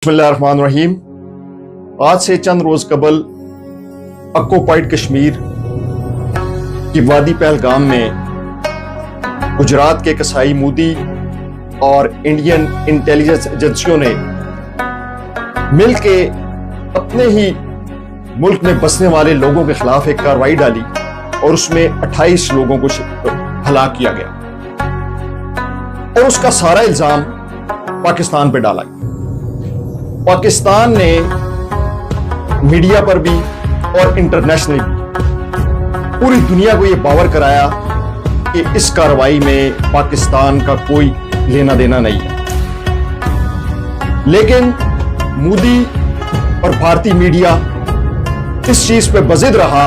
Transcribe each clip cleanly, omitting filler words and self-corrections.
बिस्मिल्लाहिर्रहमानिर्रहीम। आज से चंद रोज कबल ऑक्युपाइड कश्मीर की वादी पहलगाम में गुजरात के कसाई मोदी और इंडियन इंटेलिजेंस एजेंसियों ने मिलके अपने ही मुल्क में बसने वाले लोगों के खिलाफ एक कार्रवाई डाली और उसमें 28 लोगों को हलाक किया गया और उसका सारा इल्जाम पाकिस्तान पर डाला गया। पाकिस्तान ने मीडिया पर भी और इंटरनेशनली भी पूरी दुनिया को यह बावर कराया कि इस कार्रवाई में पाकिस्तान का कोई लेना देना नहीं है। लेकिन मोदी और भारतीय मीडिया इस चीज पे बजिद रहा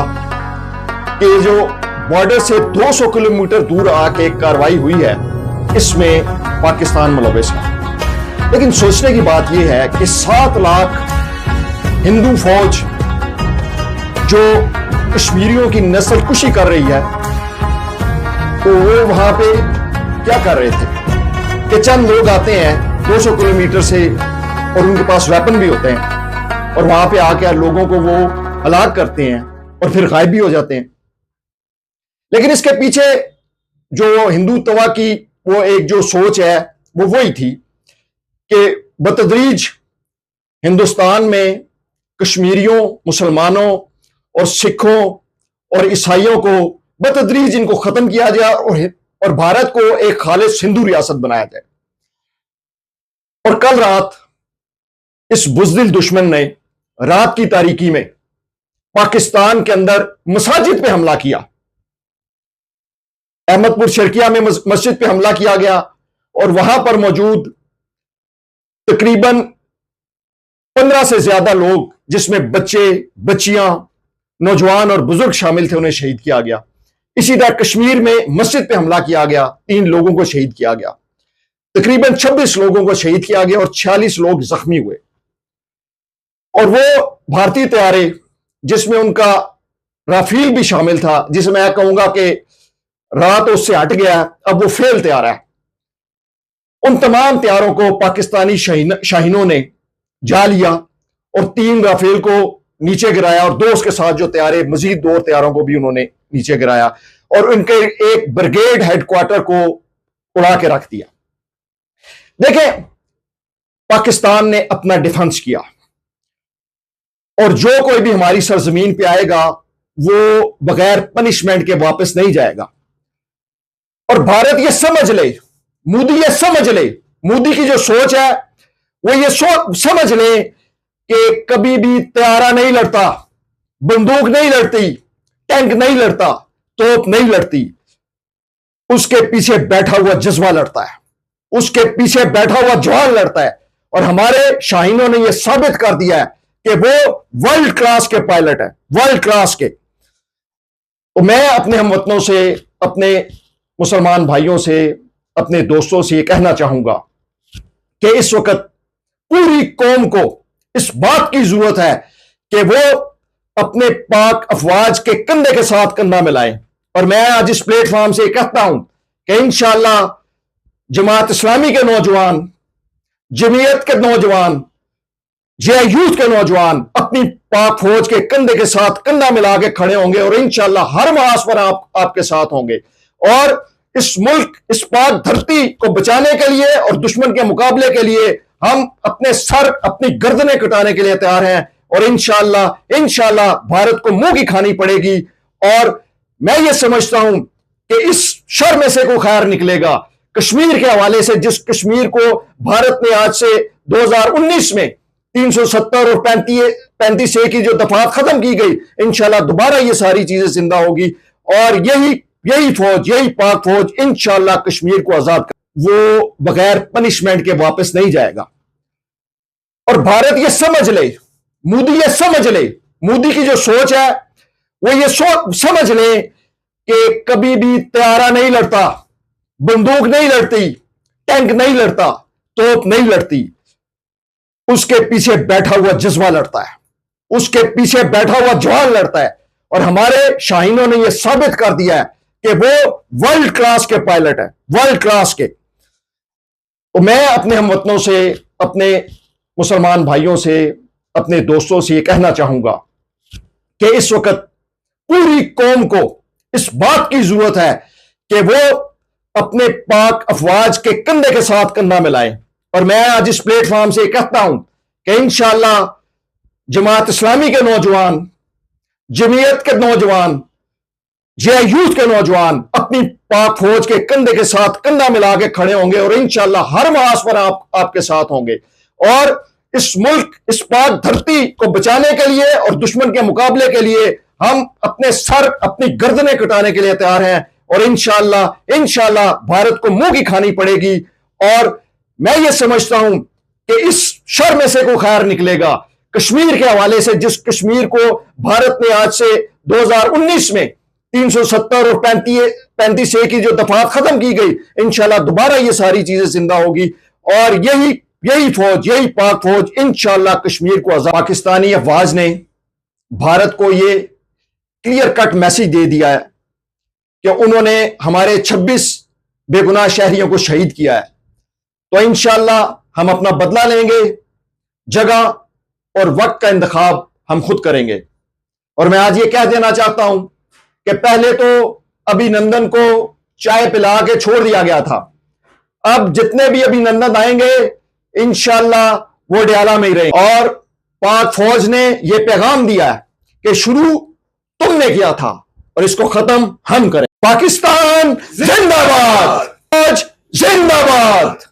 कि जो बॉर्डर से 200 किलोमीटर दूर आके एक कार्रवाई हुई है इसमें पाकिस्तान मुलविस है। लेकिन सोचने की बात यह है कि 7 लाख हिंदू फौज जो कश्मीरियों की नस्लकुशी कर रही है तो वो वहां पे क्या कर रहे थे कि चंद लोग आते हैं 200 किलोमीटर से और उनके पास वेपन भी होते हैं और वहां पे आके लोगों को वो हलाक करते हैं और फिर गायब भी हो जाते हैं। लेकिन इसके पीछे जो हिंदुत्व की वो एक जो सोच है वो वही थी कि बतदरीज हिंदुस्तान में कश्मीरियों, मुसलमानों और सिखों और ईसाइयों को बतदरीज इनको खत्म किया जाए और भारत को एक खालिस हिंदू रियासत बनाया जाए। और कल रात इस बुज़दिल दुश्मन ने रात की तारीकी में पाकिस्तान के अंदर मसाजिद पे हमला किया। अहमदपुर शर्किया में मस्जिद पे हमला किया गया और वहां पर मौजूद तकरीबन 15 से ज्यादा लोग जिसमें बच्चे, बच्चियां, नौजवान और बुजुर्ग शामिल थे उन्हें शहीद किया गया। इसी तरह कश्मीर में मस्जिद पे हमला किया गया, 3 लोगों को शहीद किया गया, तकरीबन 26 लोगों को शहीद किया गया और 46 लोग जख्मी हुए। और वो भारतीय तैयारे जिसमें उनका राफेल भी शामिल था, जिसे मैं कहूंगा कि रात उससे हट गया, अब वो फेल तैयार है। उन तमाम तैयारों को पाकिस्तानी शाहीनों ने जा लिया और 3 राफेल को नीचे गिराया और 2 उसके साथ जो तैयारे मजीद 2 तैयारों को भी उन्होंने नीचे गिराया और उनके एक ब्रिगेड हेडक्वार्टर को उड़ा के रख दिया। देखें, पाकिस्तान ने अपना डिफेंस किया और जो कोई भी हमारी सरजमीन पे आएगा वो बगैर पनिशमेंट के वापस नहीं जाएगा। और भारत ये समझ ले, मोदी ये समझ ले, मोदी की जो सोच है वो ये समझ ले कि कभी भी तैयारा नहीं लड़ता, बंदूक नहीं लड़ती, टैंक नहीं लड़ता, तोप नहीं लड़ती, उसके पीछे बैठा हुआ जज्बा लड़ता है, उसके पीछे बैठा हुआ जवान लड़ता है। और हमारे शाहीनों ने यह साबित कर दिया है कि वो वर्ल्ड क्लास के पायलट है, वर्ल्ड क्लास के। तो मैं अपने हमवतनों से, अपने मुसलमान भाइयों से, अपने दोस्तों से यह कहना चाहूंगा कि इस वक्त पूरी कौम को इस बात की जरूरत है कि वो अपने पाक अफवाज के कंधे के साथ कंधा मिलाएं। और मैं आज इस प्लेटफॉर्म से कहता हूं कि इंशाअल्लाह जमात इस्लामी के नौजवान, जमीयत के नौजवान, यूथ के नौजवान अपनी पाक फौज के कंधे के साथ कंधा मिला के खड़े होंगे और इंशाअल्लाह हर महास पर आपके साथ होंगे। और इस मुल्क, इस पाक धरती को बचाने के लिए और दुश्मन के मुकाबले के लिए हम अपने सर, अपनी गर्दनें कटाने के लिए तैयार हैं। और इंशाअल्लाह भारत को मुंह की खानी पड़ेगी। और मैं ये समझता हूं कि इस शर में से कोई खैर निकलेगा। कश्मीर के हवाले से, जिस कश्मीर को भारत ने आज से 2019 में 370 और 35A की जो दफात खत्म की गई, इंशाअल्लाह दोबारा ये सारी चीजें जिंदा होगी और यही फौज, यही पाक फौज इंशाअल्लाह कश्मीर को आजाद कर, वो बगैर पनिशमेंट के वापस नहीं जाएगा। और भारत ये समझ ले, मोदी ये समझ ले, मोदी की जो सोच है वो ये समझ ले कि कभी भी तैयारा नहीं लड़ता, बंदूक नहीं लड़ती, टैंक नहीं लड़ता, तोप नहीं लड़ती, उसके पीछे बैठा हुआ जज्बा लड़ता है, उसके पीछे बैठा हुआ जवान लड़ता है। और हमारे शाहीनों ने यह साबित कर दिया है कि वो वर्ल्ड क्लास के पायलट है, वर्ल्ड क्लास के। तो मैं अपने हमवतनों से, अपने मुसलमान भाइयों से, अपने दोस्तों से यह कहना चाहूंगा कि इस वक्त पूरी कौम को इस बात की जरूरत है कि वो अपने पाक अफवाज के कंधे के साथ कंधा मिलाएं। और मैं आज इस प्लेटफॉर्म से कहता हूं कि इंशाअल्लाह जमात इस्लामी के नौजवान, जमीयत के नौजवान, जे यूथ के नौजवान अपनी पाक फौज के कंधे के साथ कंधा मिला के खड़े होंगे और इंशाअल्लाह हर मास पर आपके साथ होंगे। और इस मुल्क, इस पाक धरती को बचाने के लिए और दुश्मन के मुकाबले के लिए हम अपने सर, अपनी गर्दनें कटाने के लिए तैयार हैं। और इंशाअल्लाह भारत को मुंह की खानी पड़ेगी। और मैं ये समझता हूं कि इस शर में से कोई खैर निकलेगा। कश्मीर के हवाले से, जिस कश्मीर को भारत ने आज से 2019 में 370 और 35A की जो दफात खत्म की गई, इंशाल्लाह दोबारा ये सारी चीजें जिंदा होगी। और यही फौज, यही पाक फौज इंशाल्लाह कश्मीर को आजाद। पाकिस्तानी अफवाज ने भारत को ये क्लियर कट मैसेज दे दिया है कि उन्होंने हमारे 26 बेगुनाह शहरियों को शहीद किया है। तो इंशाल्लाह हम अपना बदला लेंगे, जगह और वक्त का इंतखाब हम खुद करेंगे। और मैं आज ये कह देना चाहता हूं कि पहले तो अभिनंदन को चाय पिला के छोड़ दिया गया था, अब जितने भी अभिनंदन आएंगे इंशाल्लाह वो डयाला में ही रहेंगे। और पाक फौज ने यह पैगाम दिया है कि शुरू तुमने किया था और इसको खत्म हम करें। पाकिस्तान जिंदाबाद, फौज जिंदाबाद।